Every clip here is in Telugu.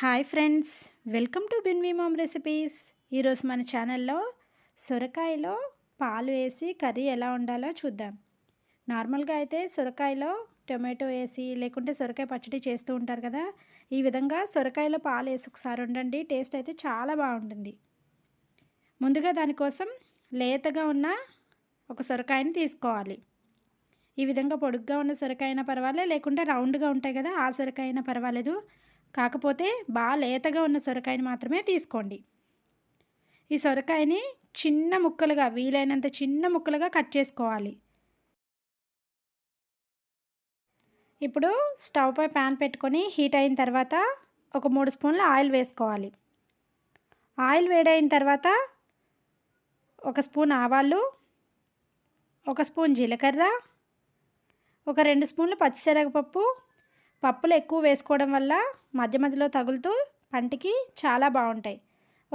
హాయ్ ఫ్రెండ్స్, వెల్కమ్ టు బిన్వీ మామ్ రెసిపీస్. ఈరోజు మన ఛానల్లో సొరకాయలో పాలు వేసి కర్రీ ఎలా వండాలో చూద్దాం. నార్మల్గా అయితే సొరకాయలో టొమాటో వేసి లేకుంటే సొరకాయ పచ్చడి చేస్తూ ఉంటారు కదా. ఈ విధంగా సొరకాయలో పాలు వేసి ఒకసారి వండండి, టేస్ట్ అయితే చాలా బాగుంటుంది. ముందుగా దానికోసం లేతగా ఉన్న ఒక సొరకాయని తీసుకోవాలి. ఈ విధంగా పొడుగ్గా ఉన్న సొరకాయ అయినా పర్వాలేదు, లేకుంటే రౌండ్గా ఉంటాయి కదా ఆ సొరకాయ అయినా పర్వాలేదు. కాకపోతే బాగా లేతగా ఉన్న సొరకాయని మాత్రమే తీసుకోండి. ఈ సొరకాయని చిన్న ముక్కలుగా, వీలైనంత చిన్న ముక్కలుగా కట్ చేసుకోవాలి. ఇప్పుడు స్టవ్ పై ప్యాన్ పెట్టుకొని హీట్ అయిన తర్వాత ఒక 3 స్పూన్ల ఆయిల్ వేసుకోవాలి. ఆయిల్ వేడైన తర్వాత 1 స్పూన్ ఆవాలు, 1 స్పూన్ జీలకర్ర, ఒక 2 స్పూన్లు పచ్చిశనగపప్పు. పప్పులు ఎక్కువ వేసుకోవడం వల్ల మధ్య మధ్యలో తగులుతూ పంటికి చాలా బాగుంటాయి.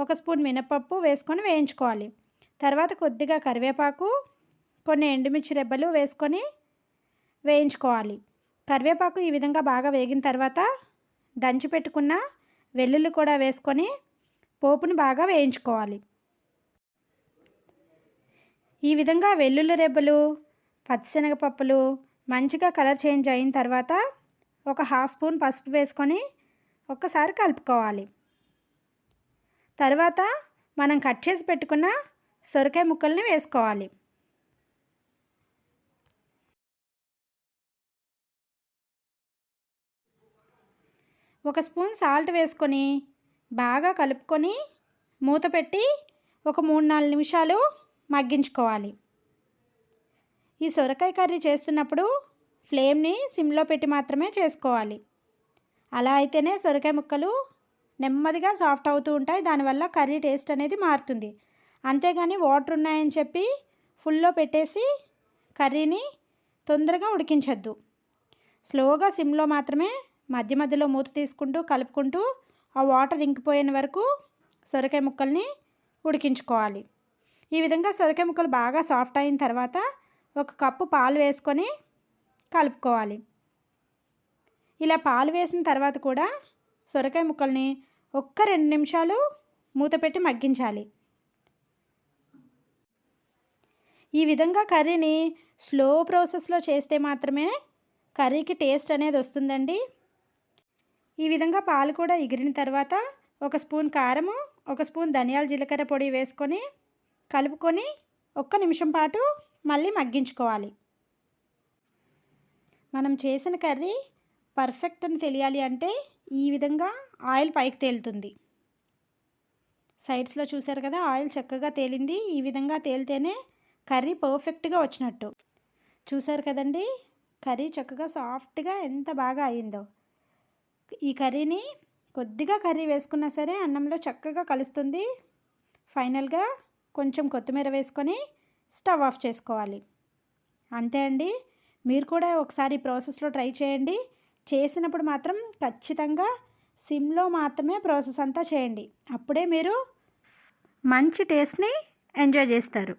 1 స్పూన్ మినపప్పు వేసుకొని వేయించుకోవాలి. తర్వాత కొద్దిగా కరివేపాకు, కొన్ని ఎండుమిర్చి రెబ్బలు వేసుకొని వేయించుకోవాలి. కరివేపాకు ఈ విధంగా బాగా వేగిన తర్వాత దంచి పెట్టుకున్న వెల్లుల్లి కూడా వేసుకొని పోపుని బాగా వేయించుకోవాలి. ఈ విధంగా వెల్లుల్లి రెబ్బలు, పచ్చిశనగపప్పులు మంచిగా కలర్ చేంజ్ అయిన తర్వాత ఒక 1/2 స్పూన్ పసుపు వేసుకొని ఒక్కసారి కలుపుకోవాలి. తర్వాత మనం కట్ చేసి పెట్టుకున్న సొరకాయ ముక్కల్ని వేసుకోవాలి. ఒక స్పూన్ సాల్ట్ వేసుకొని బాగా కలుపుకొని మూత పెట్టి ఒక 3-4 నిమిషాలు మగ్గించుకోవాలి. ఈ సొరకాయ కర్రీ చేస్తున్నప్పుడు ఫ్లేమ్ని సిమ్లో పెట్టి మాత్రమే చేసుకోవాలి. అలా అయితేనే సొరకాయ ముక్కలు నెమ్మదిగా సాఫ్ట్ అవుతూ ఉంటాయి. దానివల్ల కర్రీ టేస్ట్ అనేది మారుతుంది. అంతేగాని వాటర్ ఉన్నాయని చెప్పి ఫుల్లో పెట్టేసి కర్రీని తొందరగా ఉడికించొద్దు. స్లోగా సిమ్లో మాత్రమే మధ్య మధ్యలో మూత తీసుకుంటూ కలుపుకుంటూ ఆ వాటర్ ఇంకిపోయిన వరకు సొరకాయ ముక్కల్ని ఉడికించుకోవాలి. ఈ విధంగా సొరకాయ ముక్కలు బాగా సాఫ్ట్ అయిన తర్వాత 1 కప్పు పాలు వేసుకొని కలుపుకోవాలి. ఇలా పాలు వేసిన తర్వాత కూడా సొరకాయ ముక్కల్ని 1-2 నిమిషాలు మూత పెట్టి మగ్గించాలి. ఈ విధంగా కర్రీని స్లో ప్రాసెస్లో చేస్తే మాత్రమే కర్రీకి టేస్ట్ అనేది వస్తుందండి. ఈ విధంగా పాలు కూడా ఎగిరిన తర్వాత 1 స్పూన్ కారము, 1 స్పూన్ ధనియాల జీలకర్ర పొడి వేసుకొని కలుపుకొని 1 నిమిషం పాటు మళ్ళీ మగ్గించుకోవాలి. మనం చేసిన కర్రీ పర్ఫెక్ట్ అని తెలియాలి అంటే ఈ విధంగా ఆయిల్ పైకి తేలుతుంది. సైడ్స్లో చూసారు కదా, ఆయిల్ చక్కగా తేలింది. ఈ విధంగా తేలితేనే కర్రీ పర్ఫెక్ట్గా వచ్చినట్టు. చూసారు కదండి, కర్రీ చక్కగా సాఫ్ట్గా ఎంత బాగా అయిందో. ఈ కర్రీని కొద్దిగా కర్రీ వేసుకున్నా సరే అన్నంలో చక్కగా కలుస్తుంది. ఫైనల్గా కొంచెం కొత్తిమీర వేసుకొని స్టవ్ ఆఫ్ చేసుకోవాలి. అంతే అండి. మీరు కూడా ఒకసారి ప్రాసెస్లో ట్రై చేయండి. చేసినప్పుడు మాత్రం ఖచ్చితంగా సిమ్లో మాత్రమే ప్రాసెస్ అంతా చేయండి. అప్పుడే మీరు మంచి టేస్ట్ని ఎంజాయ్ చేస్తారు.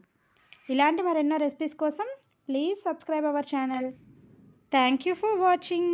ఇలాంటి మరెన్నో రెసిపీస్ కోసం please subscribe our channel. Thank you for watching.